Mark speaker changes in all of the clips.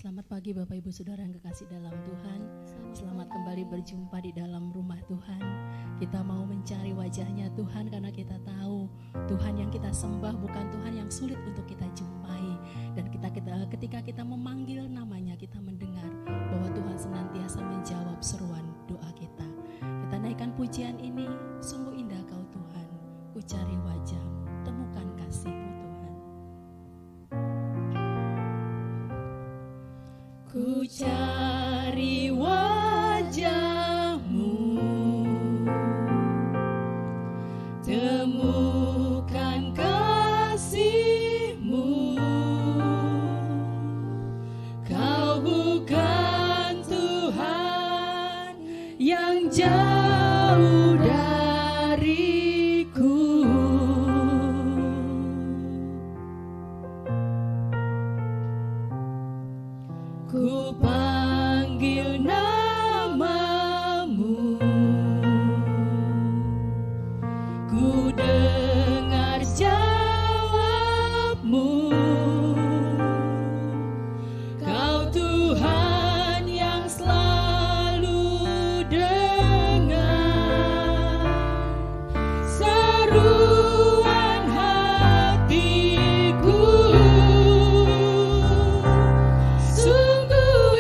Speaker 1: Selamat pagi Bapak Ibu Saudara yang kekasih dalam Tuhan. Selamat kembali berjumpa di dalam rumah Tuhan. Kita mau mencari wajahnya Tuhan karena kita tahu Tuhan yang kita sembah bukan Tuhan yang sulit untuk kita jumpai. Dan ketika kita memanggil namanya, kita mendengar bahwa Tuhan senantiasa menjawab seruan doa kita. Kita naikkan pujian ini, sungguh indah Kau Tuhan. Ku cari wajah-Mu, temukan kasih-Mu Tuhan. Ku cari wajah-Mu, temukan kasih-Mu. Kau bukan Tuhan yang jauh dariku. Ku panggil namamu, ku dengar jawabmu. Kau Tuhan yang selalu dengar seruan hatiku. Sungguh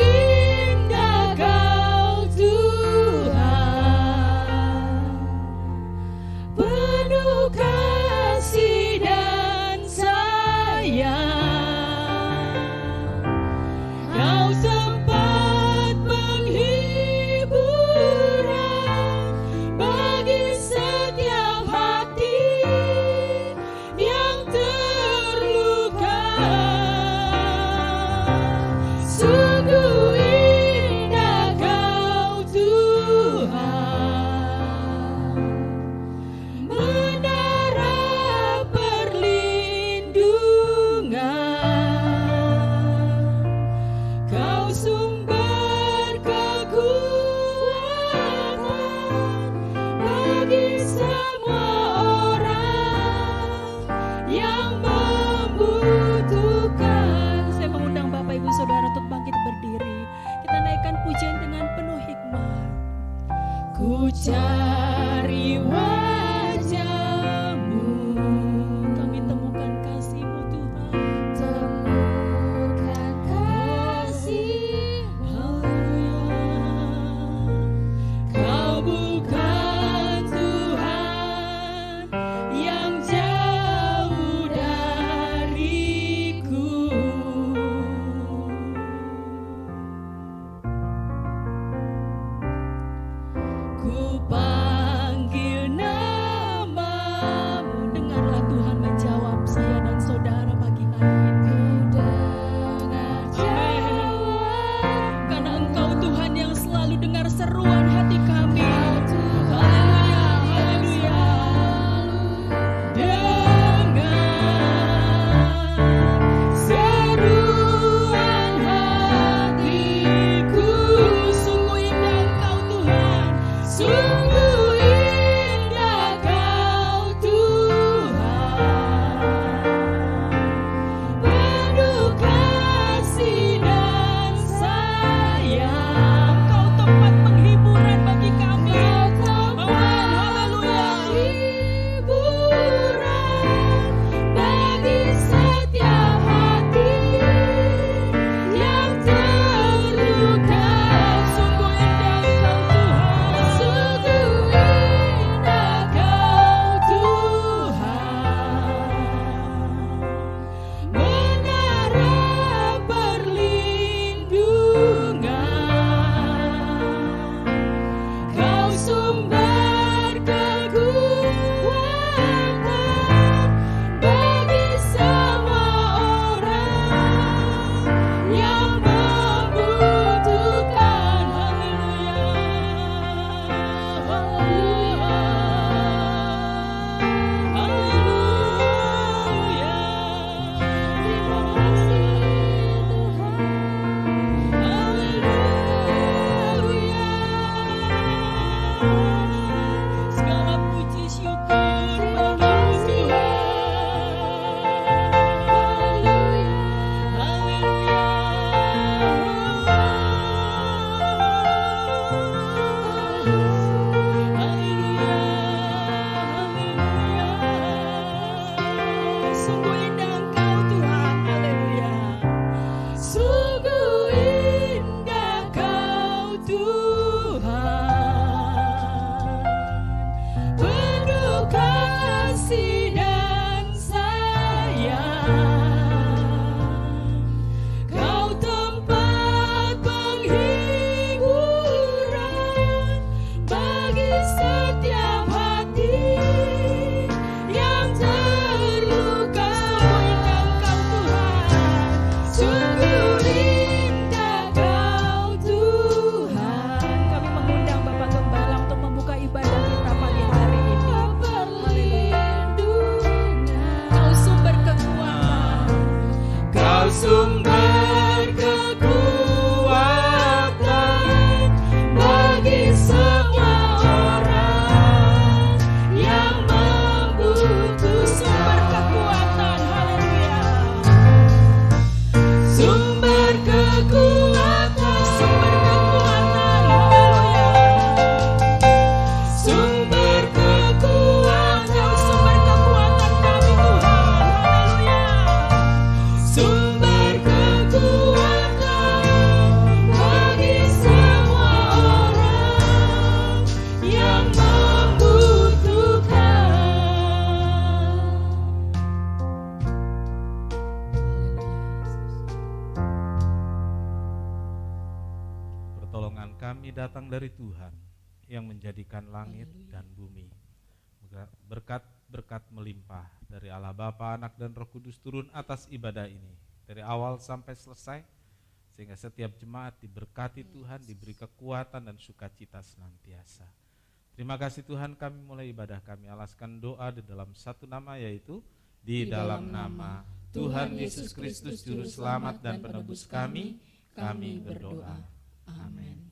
Speaker 1: Sungguh indah Engkau Tuhan, haleluya. Sungguh indah Kau Tuhan, penuh kasih dan sayang. Kau tempat penghiburan bagi setiap hati yang terluka. Sungguh indah Kau Tuhan. Kami mengundang Bapak Gembala untuk membuka ibadah kita pagi hari ini. Kau sumber kekuatan, Kau sumber kekuatan bagi semua orang yang membutuhkan. Sumber kekuatan, haleluya. Sumber kekuatan, haleluya. Sumber kekuatan, sumber kekuatan kami Tuhan, haleluya. Sumber kekuatan bagi semua orang yang membutuhkan.
Speaker 2: Pertolongan kami datang dari Tuhan yang menjadikan langit dan bumi. Berkat-berkat melimpah dari Allah Bapa, Anak dan Roh Kudus turun atas ibadah ini dari awal sampai selesai, sehingga setiap jemaat diberkati Tuhan, diberi kekuatan dan sukacita senantiasa. Terima kasih Tuhan, kami mulai ibadah kami alaskan doa di dalam satu nama, yaitu di dalam nama Tuhan Yesus Kristus Juru Selamat dan Penebus kami berdoa. Amin.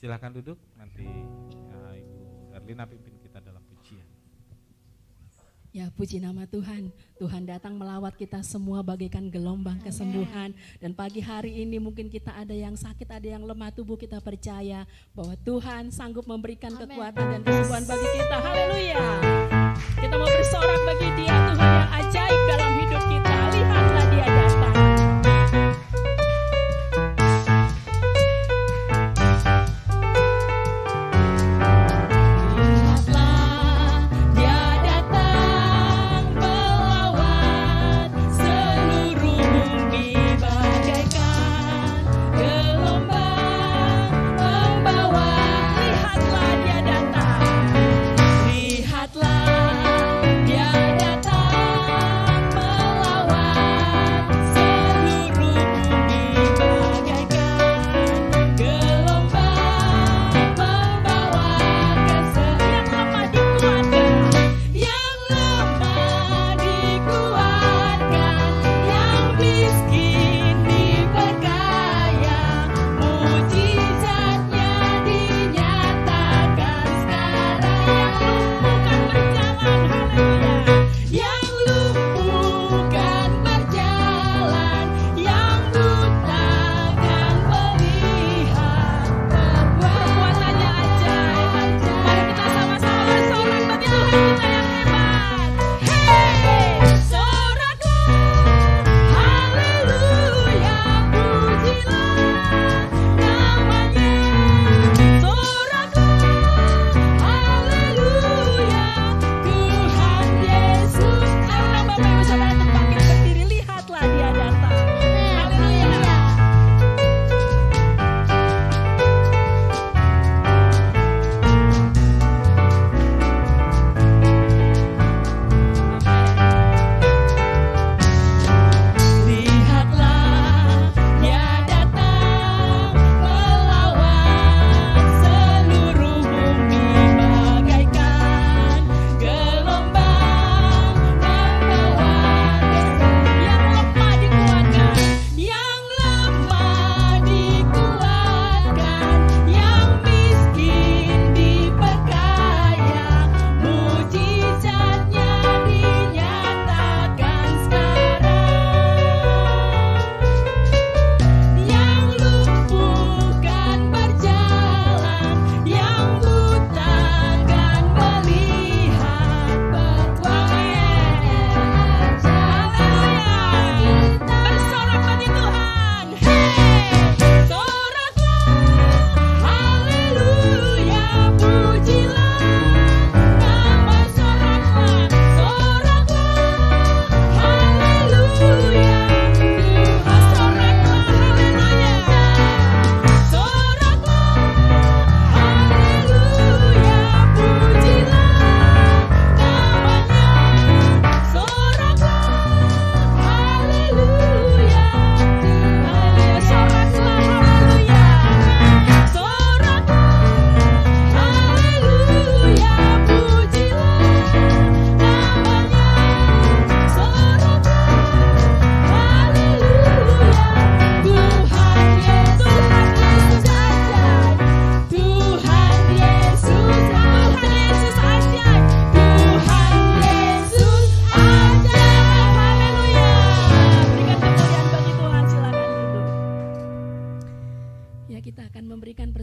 Speaker 2: Silakan duduk, nanti Ibu Erlina pimpin kita dalam pujian.
Speaker 1: Ya, puji nama Tuhan. Tuhan datang melawat kita semua bagaikan gelombang kesembuhan. Dan pagi hari ini mungkin kita ada yang sakit, ada yang lemah tubuh, kita percaya bahwa Tuhan sanggup memberikan kekuatan dan kesembuhan bagi kita. Haleluya. Kita mau bersorak bagi Dia, Tuhan yang ajaib dalam hidup kita. Lihatlah Dia datang. Lihatlah, Dia datang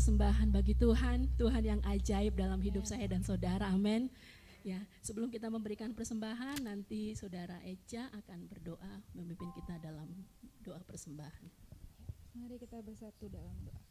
Speaker 1: persembahan bagi Tuhan, Tuhan yang ajaib dalam hidup saya dan saudara, amin. Ya, sebelum kita memberikan persembahan, nanti saudara Eca akan berdoa memimpin kita dalam doa persembahan.
Speaker 3: Mari kita bersatu dalam doa.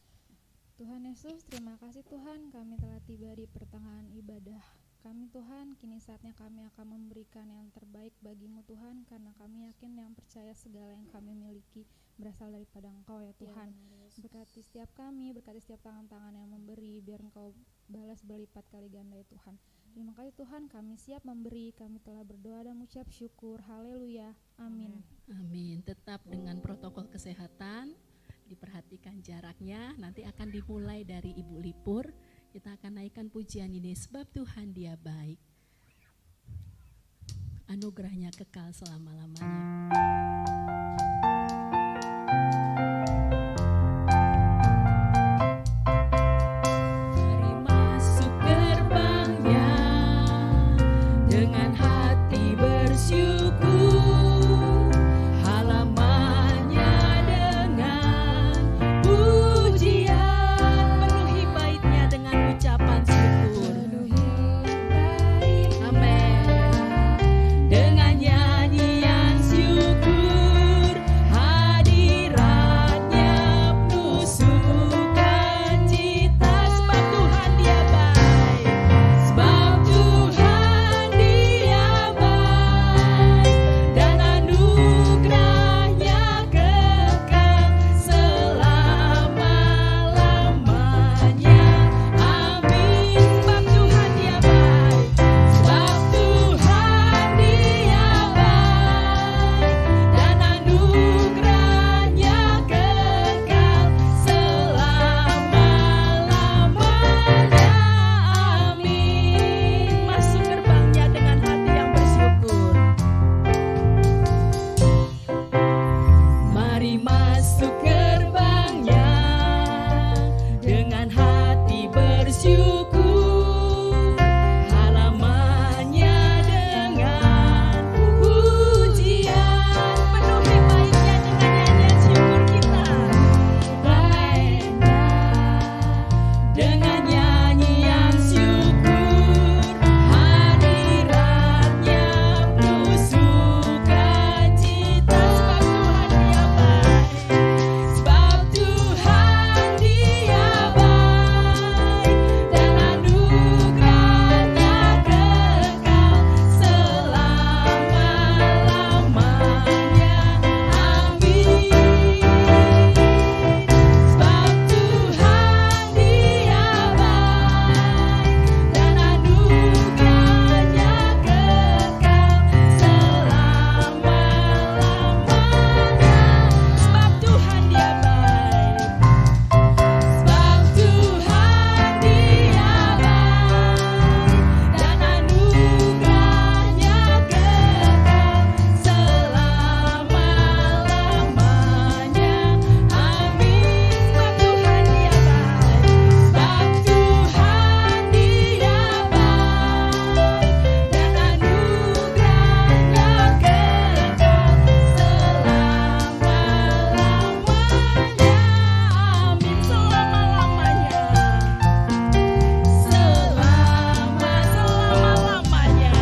Speaker 3: Tuhan Yesus, terima kasih Tuhan, kami telah tiba di pertengahan ibadah kami Tuhan. Kini saatnya kami akan memberikan yang terbaik bagimu Tuhan, karena kami yakin yang percaya segala yang kami miliki berasal daripada Engkau ya Tuhan. Berkati setiap kami, berkati setiap tangan-tangan yang memberi, biar Engkau balas berlipat kali ganda ya Tuhan. Terima kasih Tuhan, kami siap memberi, kami telah berdoa dan mengucap syukur. Haleluya, amin.
Speaker 1: Amin. Tetap dengan protokol kesehatan, diperhatikan jaraknya. Nanti akan dimulai dari Ibu Lipur. Kita akan naikkan pujian ini, sebab Tuhan Dia baik. Anugerahnya kekal selama-lamanya. Mari masuk gerbangnya dengan hati bersyukur, halamannya dengan pujian, penuhi baitnya dengan ucapan syukur. Amin. Dengan nyanyian syukur, hadiratnya penuh sukacita, sebab Tuhan Dia baik, sebab Tuhan Dia baik, dan anugerahnya kekal selama-lamanya. Amin. Sebab Tuhan Dia baik, sebab Tuhan Dia baik, dan anugerahnya kekal selama-lamanya. Amin. Masuk gerbangnya dengan hati yang bersyukur. Mari masuk gerbangnya dengan hati bersyukur, halamannya dengan pujian, penuhi baitnya dengan nyanyian syukur kita. Amin. Dengan nyanyian syukur, hadiratnya penuh sukacita, sebab Tuhan Dia baik, sebab Tuhan Dia baik, dan anugerahnya kekal selama-lamanya. Amin. Sebab Tuhan Dia baik, dan anugerahnya kekal selama-lamanya. Sebab Tuhan Dia baik, sebab Tuhan Dia baik, dan anugerahnya kekal selama-lamanya. Amin. Sebab Tuhan Dia baik, sebab Tuhan Dia baik, dan anugerahnya kekal selama-lamanya. Amin. Selama-lamanya, selama-lamanya,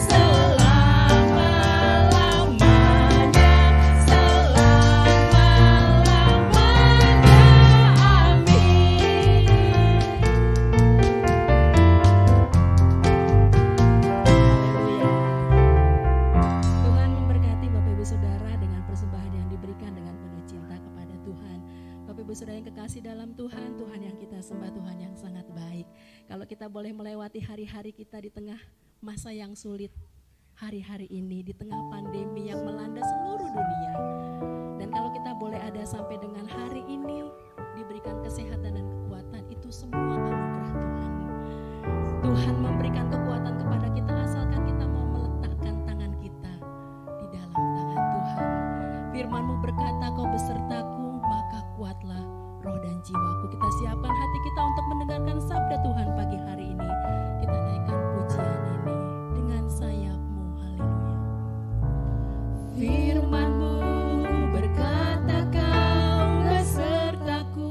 Speaker 1: selama-lamanya, selama-lamanya. Amin. Tuhan memberkati Bapak Ibu Saudara dengan persembahan yang diberikan dengan penuh cinta kepada Tuhan. Bapak Ibu Saudara yang kekasih dalam Tuhan, Tuhan yang kita sembah, Tuhan yang sangat baik. Kalau kita boleh melewati hari-hari kita di tengah masa yang sulit, hari-hari ini di tengah pandemi yang melanda seluruh dunia. Dan kalau kita boleh ada sampai dengan hari ini, diberikan kesehatan dan kekuatan, itu semua anugerah Tuhan. Tuhan memberikan kekuatan kepada kita asalkan kita mau meletakkan tangan kita di dalam tangan Tuhan. Firman-Mu berkata, Kau besertaku, maka kuatlah roh dan jiwaku. Kita siapkan hati kita untuk mendengarkan sabda Tuhan pagi hari ini. Kita naikkan pujian ini dengan sayap-Mu. Haleluya. Firman-Mu berkata, Kau besertaku,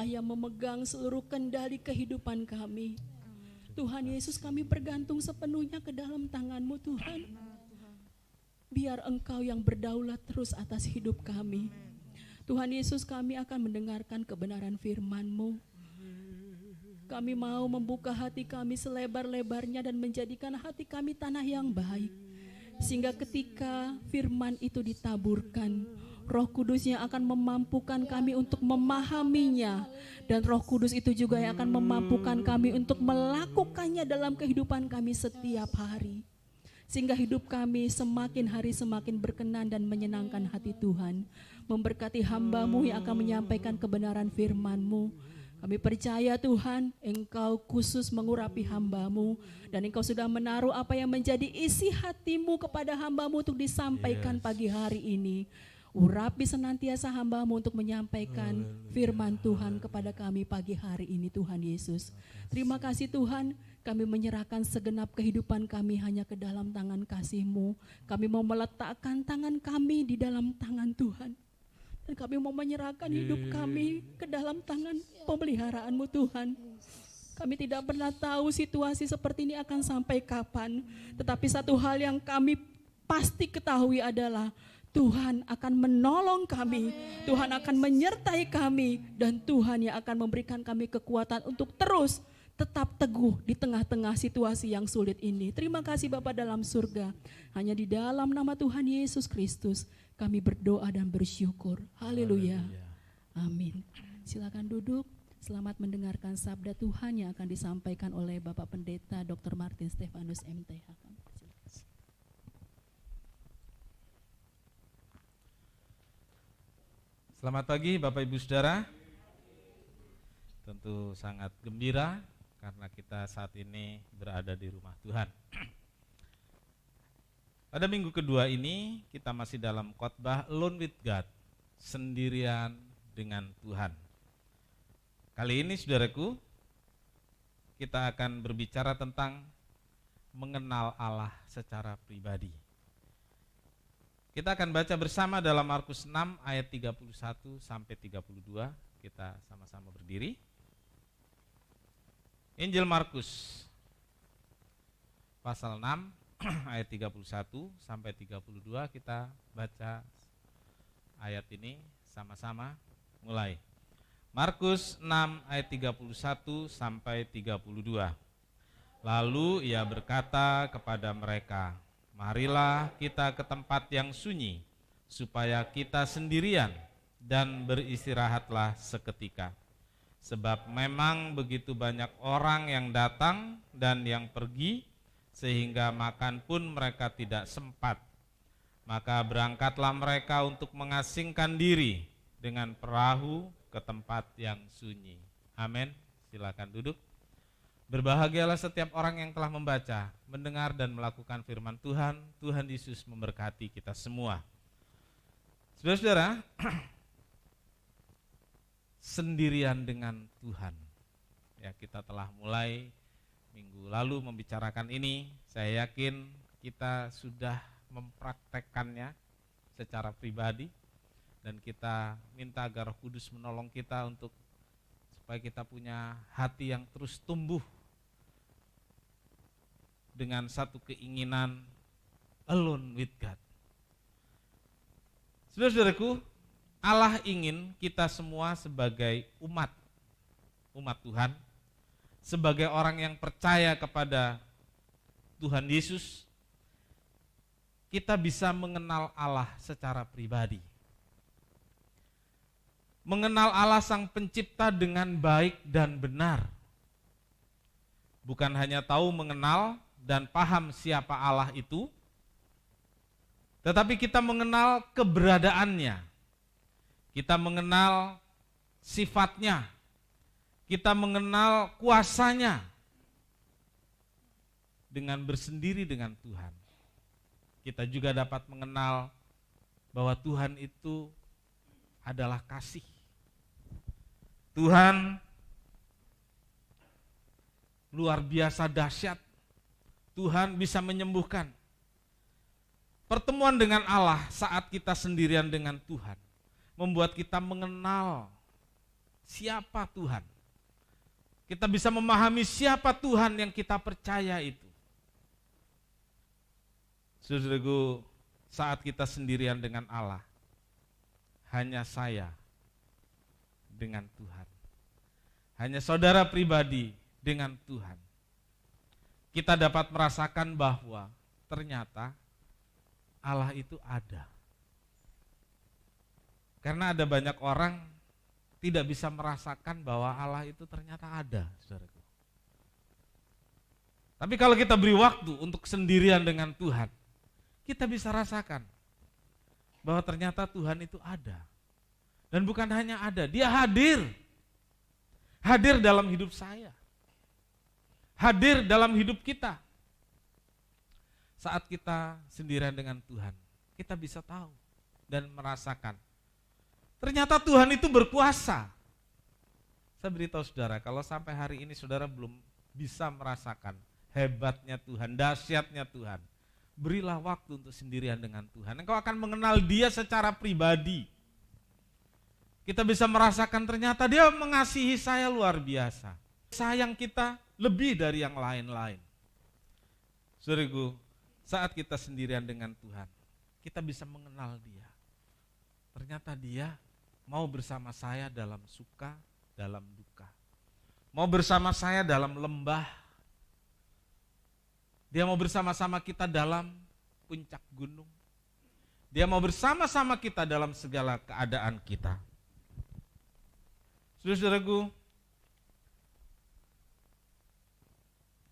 Speaker 1: yang memegang seluruh kendali kehidupan kami. Tuhan Yesus, kami bergantung sepenuhnya ke dalam tangan-Mu Tuhan. Biar Engkau yang berdaulat terus atas hidup kami. Tuhan Yesus, kami akan mendengarkan kebenaran firman-Mu. Kami mau membuka hati kami selebar-lebarnya dan menjadikan hati kami tanah yang baik. Sehingga ketika firman itu ditaburkan, Roh Kudus yang akan memampukan kami untuk memahaminya. Dan Roh Kudus itu juga yang akan memampukan kami untuk melakukannya dalam kehidupan kami setiap hari. Sehingga hidup kami semakin hari semakin berkenan dan menyenangkan hati Tuhan. Memberkati hamba-Mu yang akan menyampaikan kebenaran firman-Mu. Kami percaya Tuhan, Engkau khusus mengurapi hamba-Mu. Dan Engkau sudah menaruh apa yang menjadi isi hati-Mu kepada hamba-Mu untuk disampaikan pagi hari ini. Urapi senantiasa hamba-Mu untuk menyampaikan firman Tuhan kepada kami pagi hari ini Tuhan Yesus. Terima kasih Tuhan, kami menyerahkan segenap kehidupan kami hanya ke dalam tangan kasih-Mu. Kami mau meletakkan tangan kami di dalam tangan Tuhan. Dan kami mau menyerahkan hidup kami ke dalam tangan pemeliharaan-Mu Tuhan. Kami tidak pernah tahu situasi seperti ini akan sampai kapan. Tetapi satu hal yang kami pasti ketahui adalah Tuhan akan menolong kami, Tuhan akan menyertai kami, dan Tuhan yang akan memberikan kami kekuatan untuk terus tetap teguh di tengah-tengah situasi yang sulit ini. Terima kasih Bapa dalam surga. Hanya di dalam nama Tuhan Yesus Kristus kami berdoa dan bersyukur. Haleluya. Amin. Silakan duduk. Selamat mendengarkan sabda Tuhan yang akan disampaikan oleh Bapak Pendeta Dr. Martin Stefanus MTH.
Speaker 2: Selamat pagi Bapak Ibu Saudara. Tentu sangat gembira karena kita saat ini berada di rumah Tuhan. Pada minggu kedua ini kita masih dalam khotbah Alone with God, sendirian dengan Tuhan. Kali ini saudaraku, kita akan berbicara tentang mengenal Allah secara pribadi. Kita akan baca bersama dalam Markus 6 ayat 31 sampai 32. Kita sama-sama berdiri. Injil Markus pasal 6 ayat 31 sampai 32, kita baca ayat ini sama-sama, mulai. Markus 6 ayat 31 sampai 32. Lalu ia berkata kepada mereka, marilah kita ke tempat yang sunyi, supaya kita sendirian dan beristirahatlah seketika. Sebab memang begitu banyak orang yang datang dan yang pergi, sehingga makan pun mereka tidak sempat. Maka berangkatlah mereka untuk mengasingkan diri dengan perahu ke tempat yang sunyi. Amin. Silakan duduk. Berbahagialah setiap orang yang telah membaca, mendengar dan melakukan firman Tuhan. Tuhan Yesus memberkati kita semua. Saudara-saudara, sendirian dengan Tuhan. Ya, kita telah mulai minggu lalu membicarakan ini. Saya yakin kita sudah mempraktekkannya secara pribadi, dan kita minta agar Roh Kudus menolong kita untuk supaya kita punya hati yang terus tumbuh dengan satu keinginan alone with God. Saudara-saudaraku, Allah ingin kita semua sebagai umat Tuhan, sebagai orang yang percaya kepada Tuhan Yesus, kita bisa mengenal Allah secara pribadi. Mengenal Allah Sang Pencipta dengan baik dan benar. Bukan hanya tahu mengenal dan paham siapa Allah itu, tetapi kita mengenal keberadaannya, kita mengenal sifatnya, kita mengenal kuasanya dengan bersendiri dengan Tuhan. Kita juga dapat mengenal bahwa Tuhan itu adalah kasih. Tuhan luar biasa dahsyat. Tuhan bisa menyembuhkan. Pertemuan dengan Allah saat kita sendirian dengan Tuhan membuat kita mengenal siapa Tuhan. Kita bisa memahami siapa Tuhan yang kita percaya itu. Saudaraku, saat kita sendirian dengan Allah, hanya saya dengan Tuhan. Hanya saudara pribadi dengan Tuhan. Kita dapat merasakan bahwa ternyata Allah itu ada. Karena ada banyak orang tidak bisa merasakan bahwa Allah itu ternyata ada, saudaraku. Tapi kalau kita beri waktu untuk sendirian dengan Tuhan, kita bisa rasakan bahwa ternyata Tuhan itu ada. Dan bukan hanya ada, dia hadir. Hadir dalam hidup saya. Hadir dalam hidup kita. Saat kita sendirian dengan Tuhan, kita bisa tahu dan merasakan ternyata Tuhan itu berkuasa. Saya beritahu saudara, kalau sampai hari ini saudara belum bisa merasakan hebatnya Tuhan, dahsyatnya Tuhan, berilah waktu untuk sendirian dengan Tuhan. Engkau akan mengenal dia secara pribadi. Kita bisa merasakan ternyata dia mengasihi saya luar biasa. Sayang kita lebih dari yang lain-lain. Saudaraku, saat kita sendirian dengan Tuhan, kita bisa mengenal dia. Ternyata dia mau bersama saya dalam suka, dalam duka. Mau bersama saya dalam lembah. Dia mau bersama-sama kita dalam puncak gunung. Dia mau bersama-sama kita dalam segala keadaan kita. Saudara-saudaraku,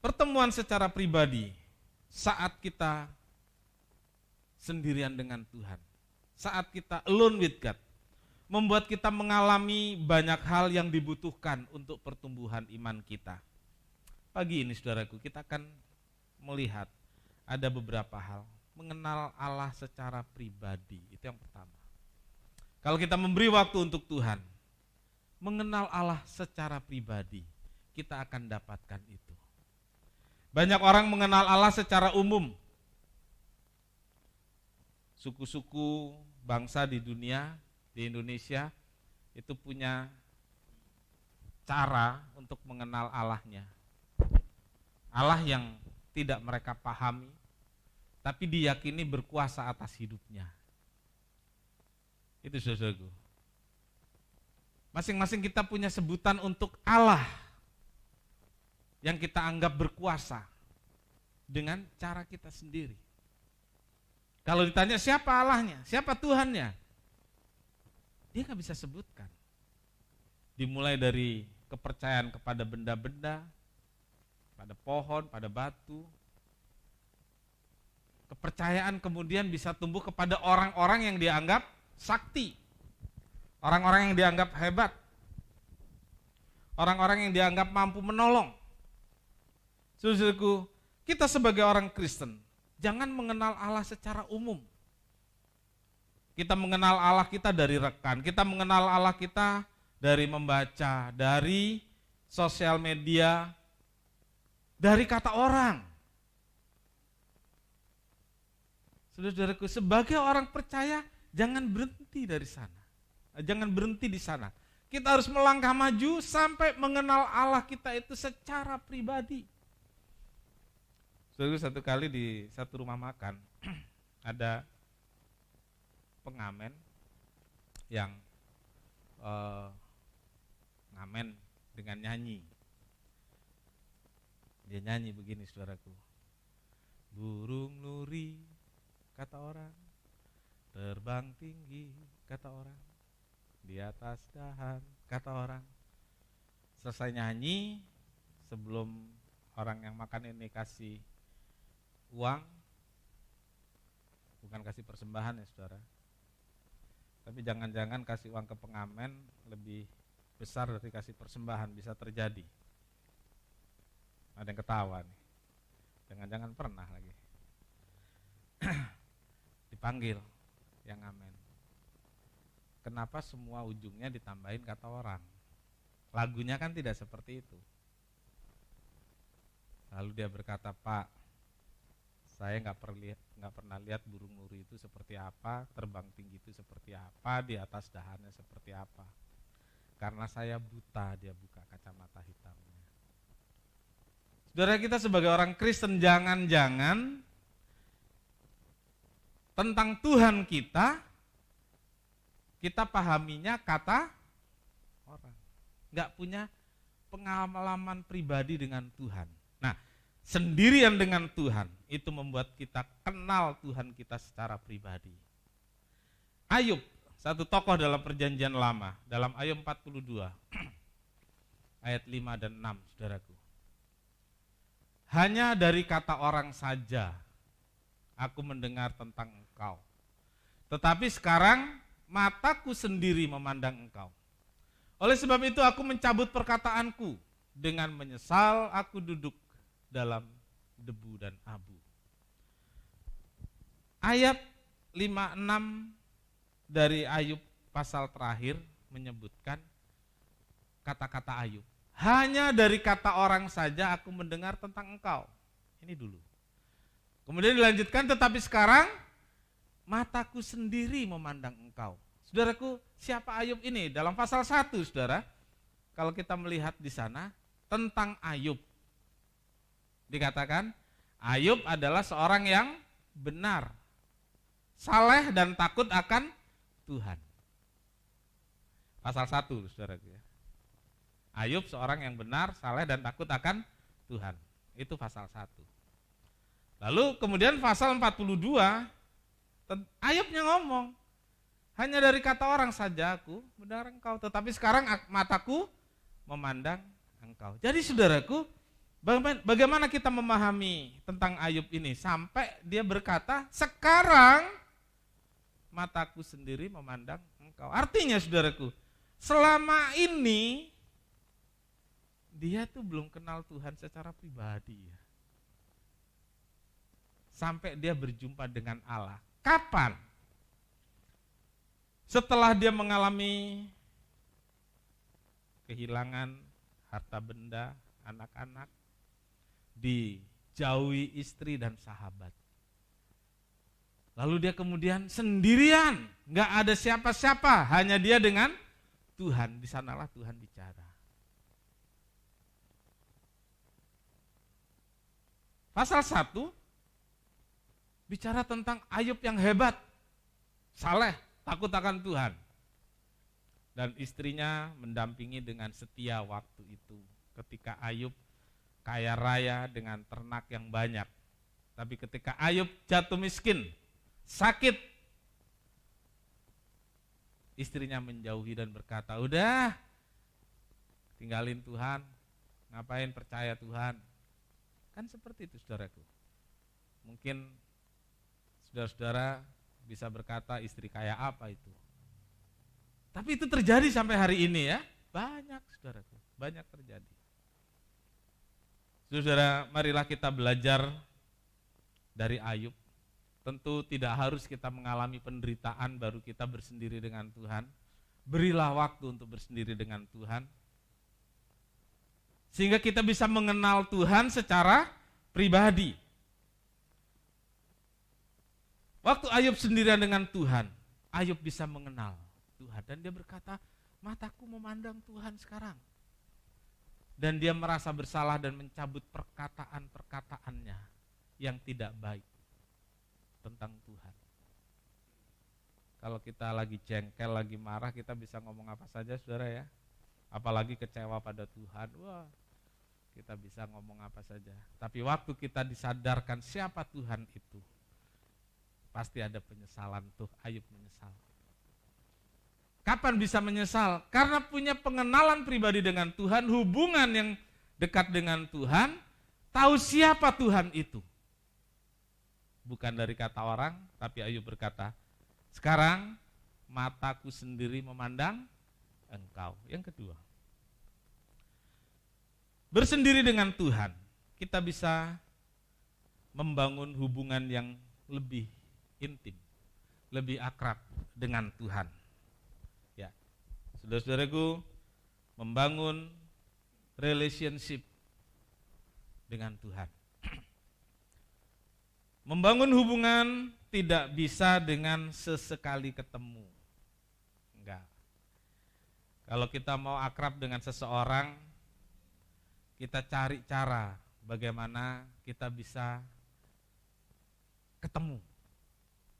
Speaker 2: pertemuan secara pribadi saat kita sendirian dengan Tuhan, saat kita alone with God, membuat kita mengalami banyak hal yang dibutuhkan untuk pertumbuhan iman kita. Pagi ini saudaraku, kita akan melihat ada beberapa hal. Mengenal Allah secara pribadi, itu yang pertama. Kalau kita memberi waktu untuk Tuhan, mengenal Allah secara pribadi, kita akan dapatkan itu. Banyak orang mengenal Allah secara umum. Suku-suku bangsa di dunia, di Indonesia, itu punya cara untuk mengenal Allahnya. Allah yang tidak mereka pahami, tapi diyakini berkuasa atas hidupnya. Itu saudaraku. Masing-masing kita punya sebutan untuk Allah yang kita anggap berkuasa dengan cara kita sendiri. Kalau ditanya siapa Allahnya, siapa Tuhannya, dia nggak bisa sebutkan. Dimulai dari kepercayaan kepada benda-benda, pada pohon, pada batu. Kepercayaan kemudian bisa tumbuh kepada orang-orang yang dianggap sakti, orang-orang yang dianggap hebat, orang-orang yang dianggap mampu menolong. Saudaraku, kita sebagai orang Kristen, jangan mengenal Allah secara umum. Kita mengenal Allah kita dari rekan, kita mengenal Allah kita dari membaca, dari sosial media, dari kata orang. Saudara-saudaraku, sebagai orang percaya, jangan berhenti dari sana. Jangan berhenti di sana. Kita harus melangkah maju sampai mengenal Allah kita itu secara pribadi. Saudara, satu kali di satu rumah makan, ada pengamen yang ngamen dengan nyanyi. Dia nyanyi begini, saudaraku. Burung nuri, kata orang, terbang tinggi, kata orang, di atas dahan, kata orang. Selesai nyanyi, sebelum orang yang makan ini kasih uang, bukan kasih persembahan ya saudara, tapi jangan-jangan kasih uang ke pengamen lebih besar dari kasih persembahan, bisa terjadi. Ada yang ketawa nih, jangan-jangan pernah lagi. Dipanggil yang ngamen. Kenapa semua ujungnya ditambahin kata orang? Lagunya kan tidak seperti itu. Lalu dia berkata, Pak, saya nggak pernah lihat burung nuri itu seperti apa, terbang tinggi itu seperti apa, di atas dahannya seperti apa. karena saya buta dia buka kacamata hitamnya. Saudara, kita sebagai orang Kristen jangan-jangan tentang Tuhan kita pahaminya kata orang. Nggak punya pengalaman pribadi dengan Tuhan. Nah, sendirian dengan Tuhan itu membuat kita kenal Tuhan kita secara pribadi. Ayub, satu tokoh dalam perjanjian lama, dalam Ayub 42 ayat 5 dan 6, saudaraku. Hanya dari kata orang saja aku mendengar tentang engkau, tetapi sekarang mataku sendiri memandang engkau. Oleh sebab itu aku mencabut perkataanku, dengan menyesal aku duduk dalam debu dan abu. Ayat 5-6 dari Ayub pasal terakhir menyebutkan kata-kata Ayub. Hanya dari kata orang saja aku mendengar tentang engkau. Ini dulu. Kemudian dilanjutkan, tetapi sekarang mataku sendiri memandang engkau. Saudaraku, siapa Ayub ini? Dalam pasal 1, saudara, kalau kita melihat di sana tentang Ayub, dikatakan Ayub adalah seorang yang benar, saleh dan takut akan Tuhan. Pasal 1, saudaraku ya. Ayub seorang yang benar, saleh dan takut akan Tuhan. Itu pasal 1. Lalu kemudian pasal 42, Ayubnya ngomong, hanya dari kata orang saja aku mendengar engkau, tetapi sekarang mataku memandang engkau. Jadi saudaraku, bagaimana kita memahami tentang Ayub ini sampai dia berkata, sekarang mataku sendiri memandang engkau. Artinya saudaraku, selama ini dia tuh belum kenal Tuhan secara pribadi ya. Sampai dia berjumpa dengan Allah. Kapan? Setelah dia mengalami kehilangan harta benda, anak-anak, dijauhi istri dan sahabat. Lalu dia kemudian sendirian, nggak ada siapa-siapa, hanya dia dengan Tuhan. Di sanalah Tuhan bicara. Pasal 1 bicara tentang Ayub yang hebat, saleh, takut akan Tuhan. Dan istrinya mendampingi dengan setia waktu itu. Ketika Ayub kaya raya dengan ternak yang banyak. Tapi ketika Ayub jatuh miskin, sakit, istrinya menjauhi dan berkata, udah tinggalin Tuhan, ngapain percaya Tuhan. Kan seperti itu saudaraku. Mungkin saudara-saudara bisa berkata istri kayak apa itu. Tapi itu terjadi sampai hari ini ya. Banyak saudaraku, banyak terjadi. Saudara, marilah kita belajar dari Ayub. Tentu tidak harus kita mengalami penderitaan baru kita bersendiri dengan Tuhan. Berilah waktu untuk bersendiri dengan Tuhan. Sehingga kita bisa mengenal Tuhan secara pribadi. Waktu Ayub sendirian dengan Tuhan, Ayub bisa mengenal Tuhan. Dan dia berkata, mataku memandang Tuhan sekarang. Dan dia merasa bersalah dan mencabut perkataan-perkataannya yang tidak baik tentang Tuhan. Kalau kita lagi jengkel, lagi marah, kita bisa ngomong apa saja saudara ya. Apalagi kecewa pada Tuhan, wah kita bisa ngomong apa saja. Tapi waktu kita disadarkan siapa Tuhan itu, pasti ada penyesalan tuh. Ayub menyesal. Kapan bisa menyesal? Karena punya pengenalan pribadi dengan Tuhan, hubungan yang dekat dengan Tuhan, tahu siapa Tuhan itu. Bukan dari kata orang, tapi Ayub berkata, sekarang mataku sendiri memandang engkau. Yang kedua, bersendiri dengan Tuhan, kita bisa membangun hubungan yang lebih intim, lebih akrab dengan Tuhan. Ya, saudara-saudaraku, membangun relationship dengan Tuhan. Membangun hubungan tidak bisa dengan sesekali ketemu. Enggak. Kalau kita mau akrab dengan seseorang, kita cari cara bagaimana kita bisa ketemu.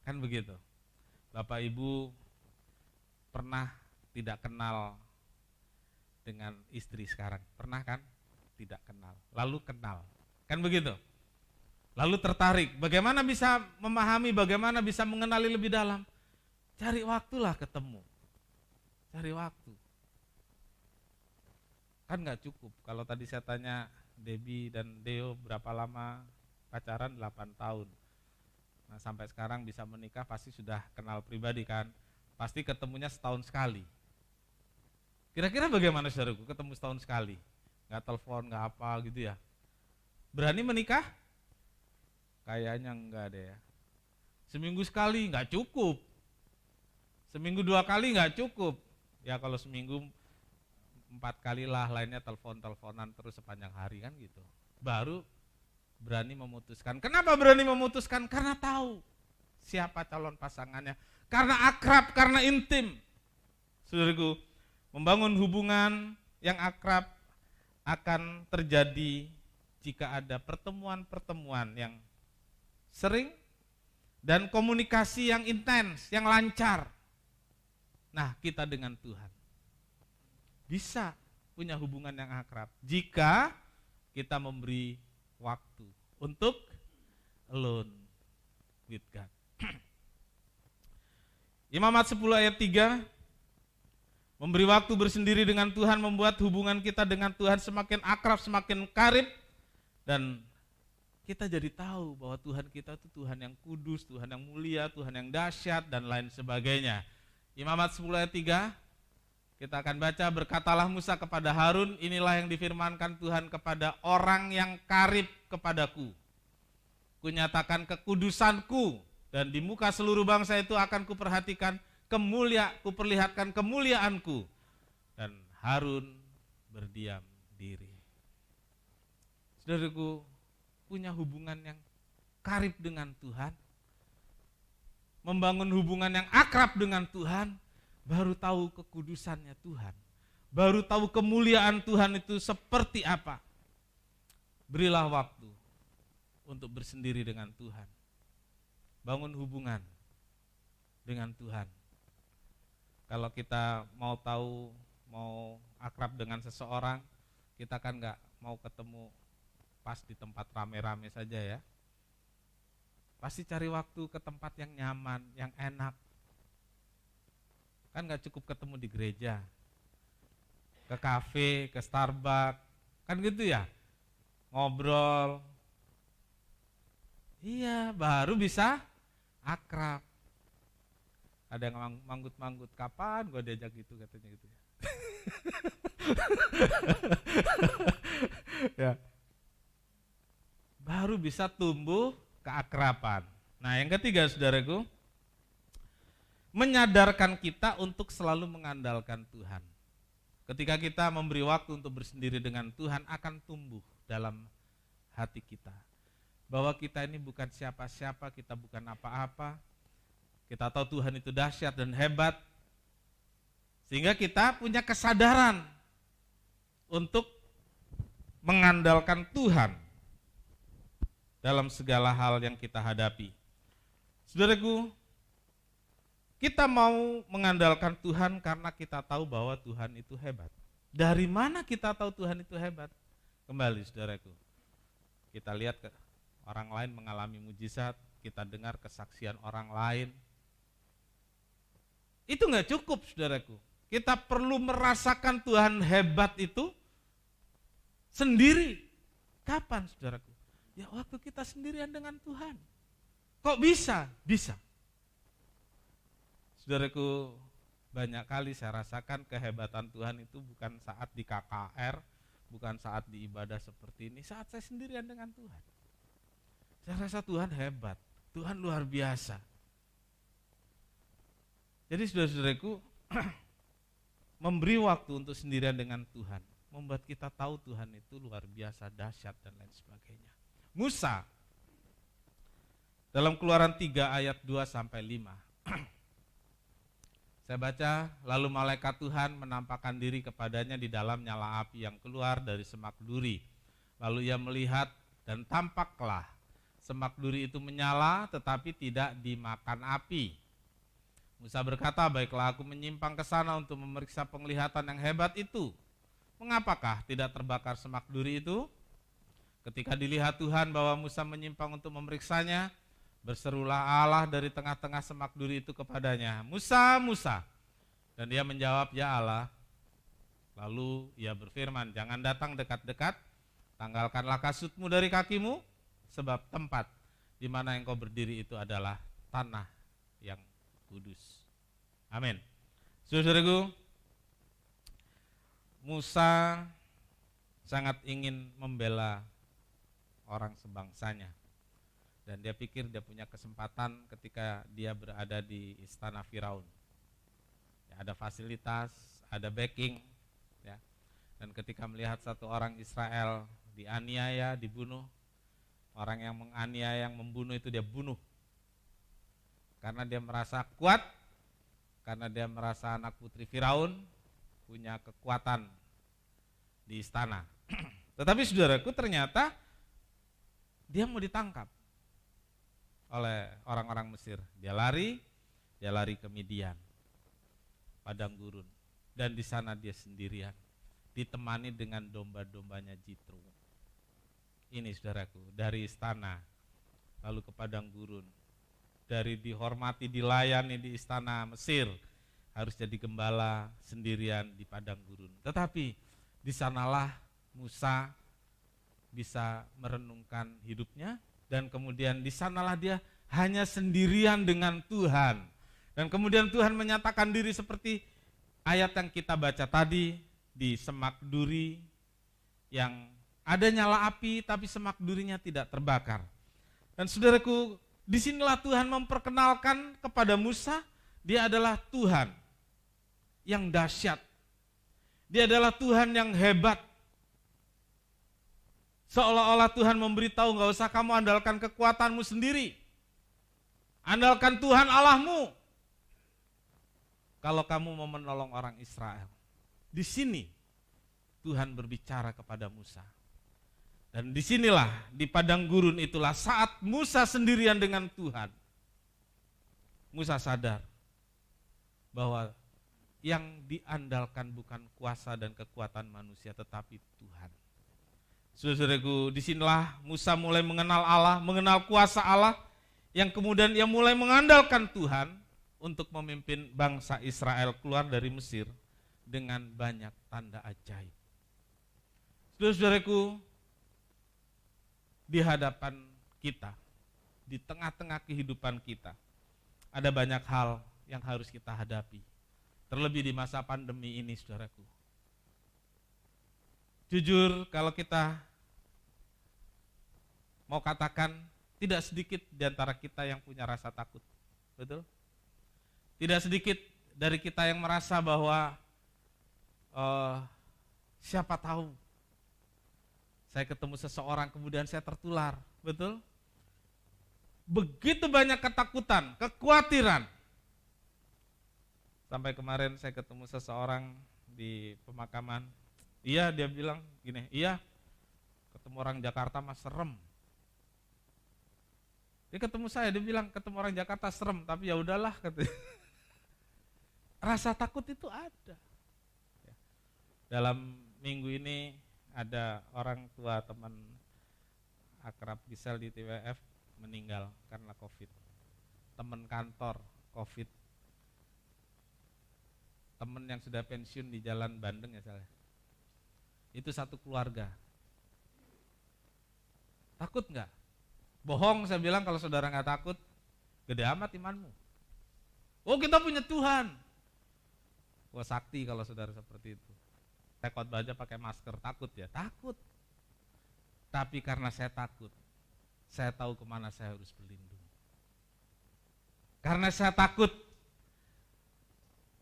Speaker 2: Kan begitu. Bapak Ibu pernah tidak kenal dengan istri sekarang? Pernah kan? Tidak kenal. Lalu kenal. Kan begitu. Lalu tertarik. Bagaimana bisa memahami, bagaimana bisa mengenali lebih dalam? Cari waktulah ketemu. Cari waktu. Kan gak cukup. Kalau tadi saya tanya Debbie dan Deo berapa lama pacaran, 8 tahun. Nah, sampai sekarang bisa menikah pasti sudah kenal pribadi kan. Pasti ketemunya setahun sekali. Kira-kira bagaimana saudaraku ketemu setahun sekali? Gak telepon, gak apa gitu ya. Berani menikah? Kayaknya enggak deh ya. Seminggu sekali gak cukup. Seminggu 2 kali gak cukup. Ya kalau seminggu 4 kali lah, lainnya telepon-teleponan terus sepanjang hari kan gitu. Baru berani memutuskan. Kenapa berani memutuskan? Karena tahu siapa calon pasangannya. Karena akrab, karena intim. Saudaraku, membangun hubungan yang akrab akan terjadi jika ada pertemuan-pertemuan yang sering dan komunikasi yang intens, yang lancar. Nah, kita dengan Tuhan bisa punya hubungan yang akrab jika kita memberi waktu untuk alone with God. Imamat 10 ayat 3, memberi waktu bersendiri dengan Tuhan membuat hubungan kita dengan Tuhan semakin akrab, semakin karib, dan kita jadi tahu bahwa Tuhan kita itu Tuhan yang kudus, Tuhan yang mulia, Tuhan yang dahsyat, dan lain sebagainya. Imamat 10 ayat 3, kita akan baca, berkatalah Musa kepada Harun, inilah yang difirmankan Tuhan kepada orang yang karib kepadaku. Kunyatakan kekudusanku, dan di muka seluruh bangsa itu akan kuperhatikan kuperlihatkan kemuliaanku. Dan Harun berdiam diri. Saudaraku, punya hubungan yang karib dengan Tuhan, membangun hubungan yang akrab dengan Tuhan, baru tahu kekudusannya Tuhan, baru tahu kemuliaan Tuhan itu seperti apa. Berilah waktu untuk bersendiri dengan Tuhan. Bangun hubungan dengan Tuhan. Kalau kita mau tahu, mau akrab dengan seseorang, kita kan gak mau ketemu pas di tempat rame-rame saja ya. Pasti cari waktu ke tempat yang nyaman, yang enak. Kan gak cukup ketemu di gereja, ke kafe, ke Starbucks, kan gitu ya, ngobrol. Iya, baru bisa akrab. Ada yang manggut-manggut, kapan gue diajak gitu katanya gitu ya. Ya. Baru bisa tumbuh keakraban. Nah, yang ketiga saudaraku, menyadarkan kita untuk selalu mengandalkan Tuhan. Ketika kita memberi waktu untuk bersendiri dengan Tuhan, akan tumbuh dalam hati kita bahwa kita ini bukan siapa-siapa, kita bukan apa-apa. Kita tahu Tuhan itu dahsyat dan hebat, sehingga kita punya kesadaran untuk mengandalkan Tuhan dalam segala hal yang kita hadapi. Saudaraku, kita mau mengandalkan Tuhan karena kita tahu bahwa Tuhan itu hebat. Dari mana kita tahu Tuhan itu hebat? Kembali saudaraku, kita lihat orang lain mengalami mujizat, kita dengar kesaksian orang lain. Itu gak cukup saudaraku. Kita perlu merasakan Tuhan hebat itu sendiri. Kapan saudaraku? Ya waktu kita sendirian dengan Tuhan. Kok bisa? Bisa. Saudaraku, banyak kali saya rasakan kehebatan Tuhan itu bukan saat di KKR, bukan saat di ibadah seperti ini, saat saya sendirian dengan Tuhan. Saya rasa Tuhan hebat, Tuhan luar biasa. Jadi saudara-saudaraku, memberi waktu untuk sendirian dengan Tuhan membuat kita tahu Tuhan itu luar biasa, dahsyat dan lain sebagainya. Musa dalam Keluaran 3 ayat 2-5. Saya baca, lalu malaikat Tuhan menampakkan diri kepadanya di dalam nyala api yang keluar dari semak duri. Lalu ia melihat dan tampaklah semak duri itu menyala tetapi tidak dimakan api. Musa berkata, baiklah aku menyimpang ke sana untuk memeriksa penglihatan yang hebat itu. Mengapakah tidak terbakar semak duri itu? Ketika dilihat Tuhan bahwa Musa menyimpang untuk memeriksanya, berserulah Allah dari tengah-tengah semak duri itu kepadanya, Musa, Musa. Dan dia menjawab, ya Allah. Lalu ia berfirman, jangan datang dekat-dekat, tanggalkanlah kasutmu dari kakimu, sebab tempat di mana engkau berdiri itu adalah tanah yang kudus. Amin. Saudaraku, Musa sangat ingin membela orang sebangsanya. Dan dia pikir dia punya kesempatan ketika dia berada di istana Firaun. Ya, ada fasilitas, ada backing, ya. Dan ketika melihat satu orang Israel dianiaya, dibunuh, orang yang menganiaya, yang membunuh itu dia bunuh. Karena dia merasa kuat, karena dia merasa anak putri Firaun punya kekuatan di istana. Tetapi saudaraku, ternyata dia mau ditangkap oleh orang-orang Mesir. Dia lari ke Midian, padang gurun, dan di sana dia sendirian, ditemani dengan domba-dombanya Jitro. Ini saudaraku, dari istana lalu ke padang gurun, dari dihormati, dilayani di istana Mesir, harus jadi gembala sendirian di padang gurun. Tetapi di sanalah Musa bisa merenungkan hidupnya, dan kemudian di sanalah dia hanya sendirian dengan Tuhan. Dan kemudian Tuhan menyatakan diri seperti ayat yang kita baca tadi, di semak duri yang ada nyala api tapi semak durinya tidak terbakar. Dan saudaraku, disinilah Tuhan memperkenalkan kepada Musa, dia adalah Tuhan yang dahsyat. Dia adalah Tuhan yang hebat. Seolah-olah Tuhan memberitahu, gak usah kamu andalkan kekuatanmu sendiri. Andalkan Tuhan Allahmu. Kalau kamu mau menolong orang Israel. Di sini Tuhan berbicara kepada Musa. Dan disinilah, di padang gurun itulah saat Musa sendirian dengan Tuhan. Musa sadar bahwa yang diandalkan bukan kuasa dan kekuatan manusia, tetapi Tuhan. Saudaraku, disinilah Musa mulai mengenal Allah, mengenal kuasa Allah, yang kemudian ia mulai mengandalkan Tuhan untuk memimpin bangsa Israel keluar dari Mesir dengan banyak tanda ajaib. Saudaraku, di hadapan kita, di tengah-tengah kehidupan kita, ada banyak hal yang harus kita hadapi. Terlebih di masa pandemi ini, saudaraku. Jujur, kalau kita mau katakan, tidak sedikit di antara kita yang punya rasa takut. Betul? Tidak sedikit dari kita yang merasa bahwa siapa tahu saya ketemu seseorang kemudian saya tertular. Betul? Begitu banyak ketakutan, kekhawatiran. Sampai kemarin saya ketemu seseorang di pemakaman. Iya, dia bilang gini, iya ketemu orang Jakarta mah serem. Dia ketemu saya, dia bilang ketemu orang Jakarta serem, tapi ya udahlah katanya. Rasa takut itu ada. Dalam minggu ini ada orang tua teman akrab Gisel di TWF meninggal karena COVID. Teman kantor COVID. Teman yang sudah pensiun di Jalan Bandeng ya salah. Itu satu keluarga. Takut nggak? Bohong saya bilang kalau saudara nggak takut, gede amat imanmu. Oh kita punya Tuhan. Wah sakti kalau saudara seperti itu. Saya khotbah aja pakai masker, takut ya? Takut. Tapi karena saya takut, saya tahu kemana saya harus berlindung. Karena saya takut,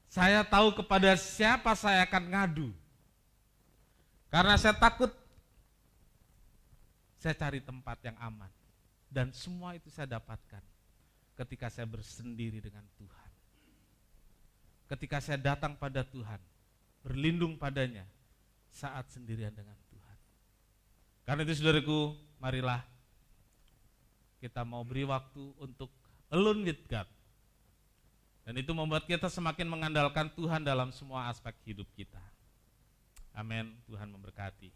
Speaker 2: saya tahu kepada siapa saya akan ngadu. Karena saya takut, saya cari tempat yang aman. Dan semua itu saya dapatkan ketika saya bersendiri dengan Tuhan. ketika saya datang pada Tuhan, berlindung padanya saat sendirian dengan Tuhan. Karena itu saudaraku, marilah kita mau beri waktu untuk alone with God. Dan itu membuat kita semakin mengandalkan Tuhan dalam semua aspek hidup kita. Amin. Tuhan memberkati.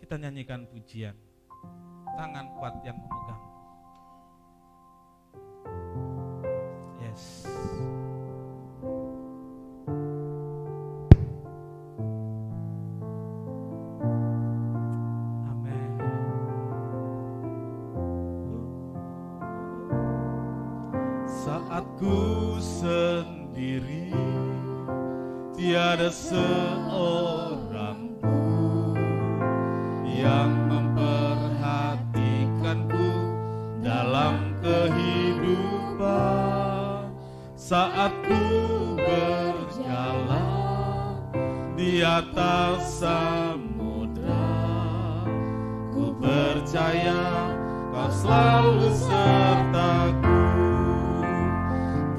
Speaker 2: Kita nyanyikan pujian, tangan kuat yang memegang. Yes. Amin. Saat ku sendiri, tiada seorang yang memperhatikanku dalam kehidupan. Saat ku berjalan di atas samudra, ku percaya Kau selalu sertaku.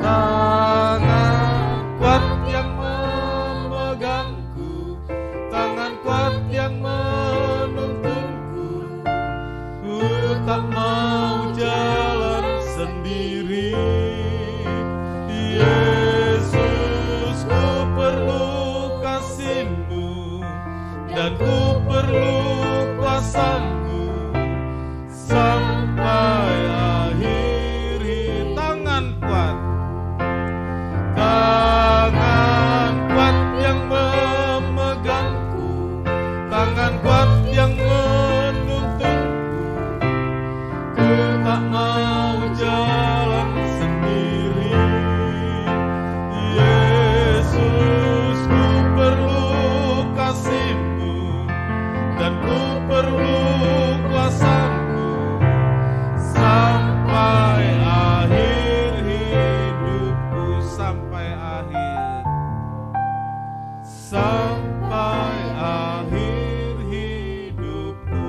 Speaker 2: Tangan kuat yang memegangku, tangan kuat yang menuntunku. Ku tak mau jalan sendiri. Yesus, ku perlu kasih-Mu dan ku perlu kuasa-Mu sampai akhir. Tangan kuat, tangan kuat yang memegangku, tangan kuat yang menuntunku. Ku tak mau jalan sendiri. Yesus, ku perlu kasih-Mu dan ku perlu kuasa-Mu sampai akhir hidupku, sampai akhir hidupku,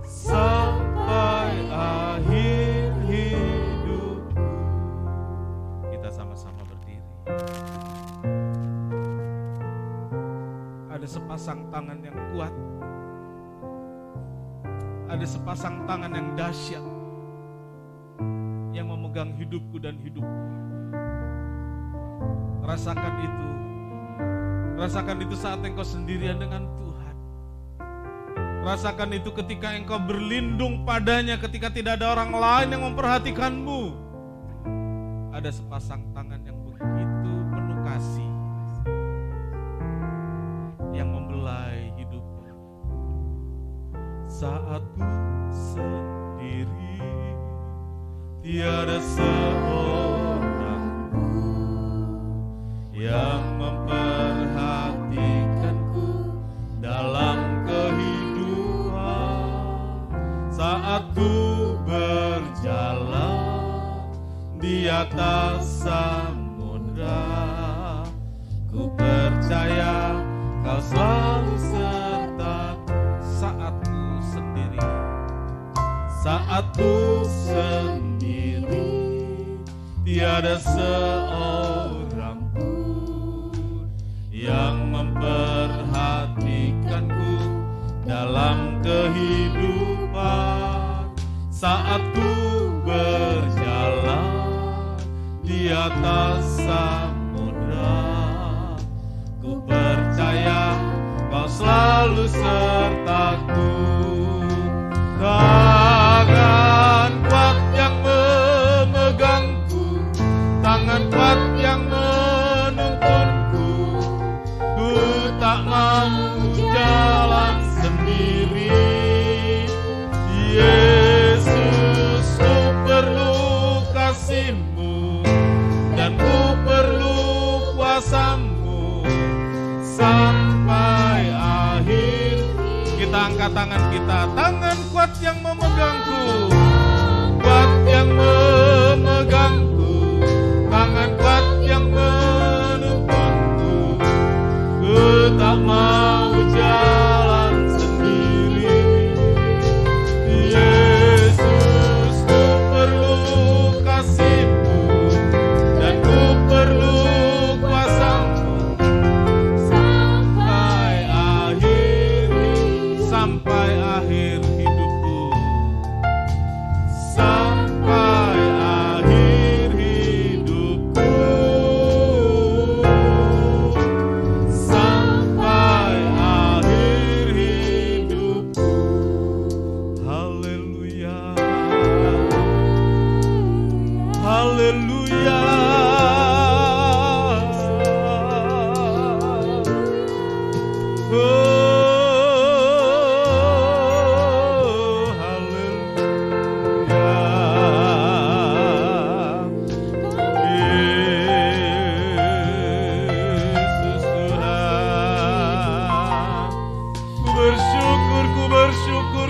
Speaker 2: sampai akhir hidupku. Kita sama-sama berdiri. Ada sepasang tangan yang kuat, ada sepasang tangan yang dahsyat yang memegang hidupku dan hidupku. Rasakan itu. Rasakan itu saat engkau sendirian dengan Tuhan. Rasakan itu ketika engkau berlindung padanya, ketika tidak ada orang lain yang memperhatikanmu. Ada sepasang tangan yang begitu penuh kasih yang membelai hidupmu. Saat ku sendiri, tiada seorang yang memperhatikanku dalam kehidupan. Saat ku berjalan di atas samudra, ku percaya Kau selalu sertaku. Saat ku sendiri, saat ku sendiri, tiada seorang pun yang memperhatikanku dalam kehidupan. Saat ku berjalan di atas samudra, ku percaya Kau selalu sertaku. Tangan kuat yang memegangku, tangan kuat yang menuntunku. Ku tak mau jalan sendiri. Yesus, ku perlu kasih-Mu dan ku perlu kuasa-Mu sampai akhir. Kita angkat tangan kita, tangan kuat yang memegangku, kuat yang memegangku, tangan kuat yang menuntunku. Ku tak mau jalan sendiri.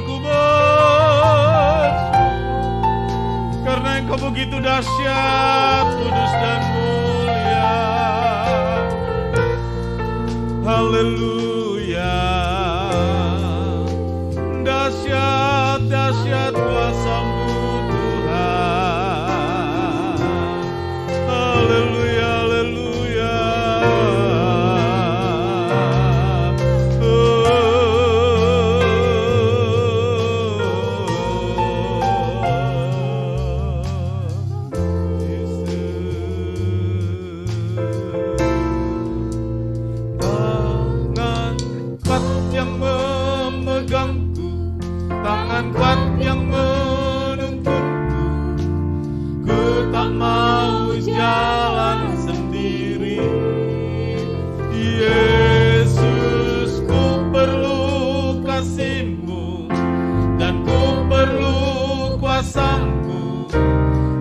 Speaker 2: ku bersyukur karena Engkau begitu dahsyat, kudus dan mulia. Haleluya. Dahsyat, dahsyat kuasa-Mu Tuhan. Haleluya, haleluya. Tangan kuat yang menuntunku, ku tak mau jalan sendiri. Yesus, ku perlu kasih-Mu dan ku perlu kuasa-Mu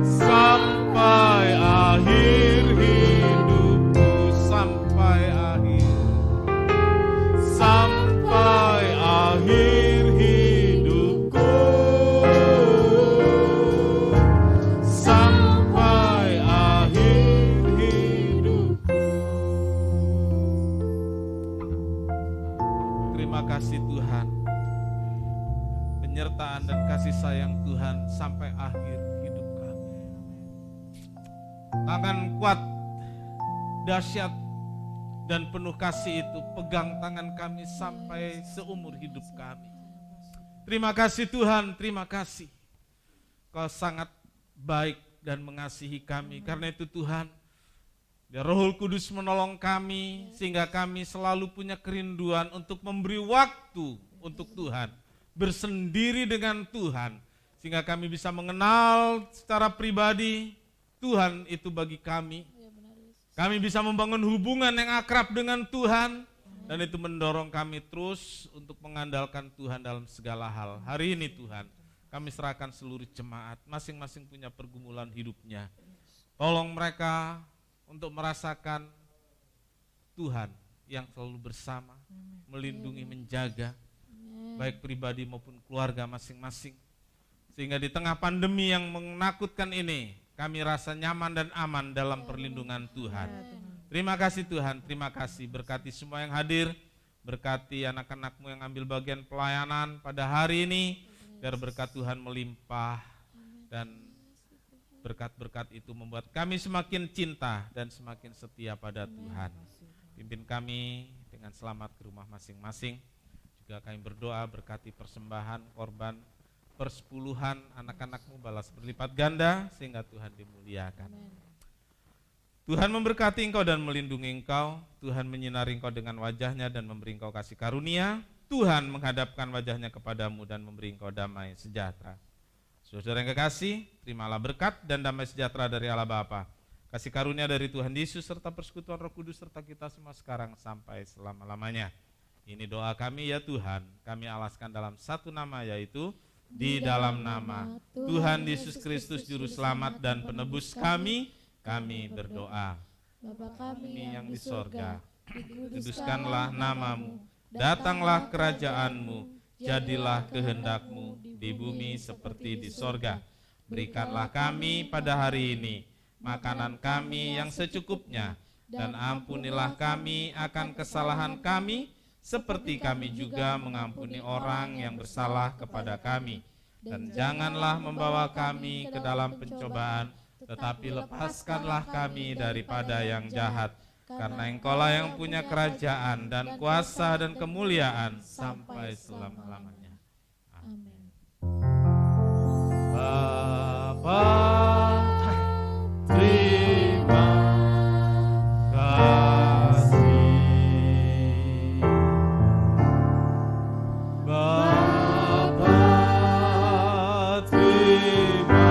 Speaker 2: sampai akhir hidupku, sampai akhir kasih Tuhan, penyertaan dan kasih sayang Tuhan sampai akhir hidup kami. Tangan kuat, dahsyat dan penuh kasih itu pegang tangan kami sampai seumur hidup kami. Terima kasih Tuhan, terima kasih. Kau sangat baik dan mengasihi kami. Karena itu Tuhan, biar Roh Kudus menolong kami sehingga kami selalu punya kerinduan untuk memberi waktu untuk Tuhan, bersendiri dengan Tuhan, sehingga kami bisa mengenal secara pribadi Tuhan itu bagi kami. Kami bisa membangun hubungan yang akrab dengan Tuhan, dan itu mendorong kami terus untuk mengandalkan Tuhan dalam segala hal. Hari ini Tuhan, kami serahkan seluruh jemaat, masing-masing punya pergumulan hidupnya. Tolong mereka untuk merasakan Tuhan yang selalu bersama, melindungi, menjaga, baik pribadi maupun keluarga masing-masing. Sehingga di tengah pandemi yang menakutkan ini, kami rasa nyaman dan aman dalam perlindungan Tuhan. Terima kasih Tuhan, terima kasih. Berkati semua yang hadir, berkati anak-anak-Mu yang ambil bagian pelayanan pada hari ini, biar berkat Tuhan melimpah, dan berkat-berkat itu membuat kami semakin cinta dan semakin setia pada Tuhan. Pimpin kami dengan selamat ke rumah masing-masing. Juga kami berdoa berkati persembahan, korban, persepuluhan anak-anak-Mu balas berlipat ganda sehingga Tuhan dimuliakan. Tuhan memberkati engkau dan melindungi engkau. Tuhan menyinari engkau dengan wajahnya dan memberi engkau kasih karunia. Tuhan menghadapkan wajahnya kepadamu dan memberi engkau damai sejahtera. Saudara yang kekasih, terimalah berkat dan damai sejahtera dari Allah Bapa, kasih karunia dari Tuhan Yesus serta persekutuan Roh Kudus serta kita semua sekarang sampai selama-lamanya. Ini doa kami ya Tuhan, kami alaskan dalam satu nama, yaitu di dalam nama Tuhan Yesus Kristus Juru Selamat dan Penebus kami berdoa.
Speaker 4: Bapa kami
Speaker 2: yang di sorga, dikuduskanlah namamu, datanglah kerajaan-Mu, jadilah kehendak-Mu di bumi seperti di sorga. Berikanlah kami pada hari ini makanan kami yang secukupnya, dan ampunilah kami akan kesalahan kami, seperti kami juga mengampuni orang yang bersalah kepada kami. Dan janganlah membawa kami ke dalam pencobaan, tetapi lepaskanlah kami daripada yang jahat. Karena Engkaulah yang punya kerajaan dan kuasa dan kemuliaan sampai selama-lamanya. Amin. Bapa, terima kasih. Bapa, terima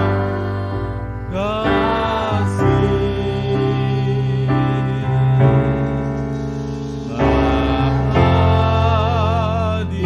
Speaker 2: kasih. Bapa di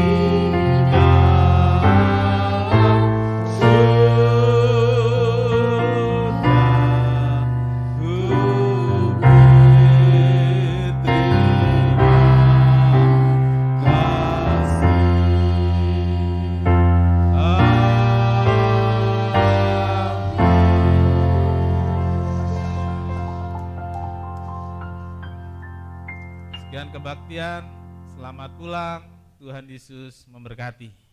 Speaker 2: dengan kebaktian. Selamat pulang, Tuhan Yesus memberkati.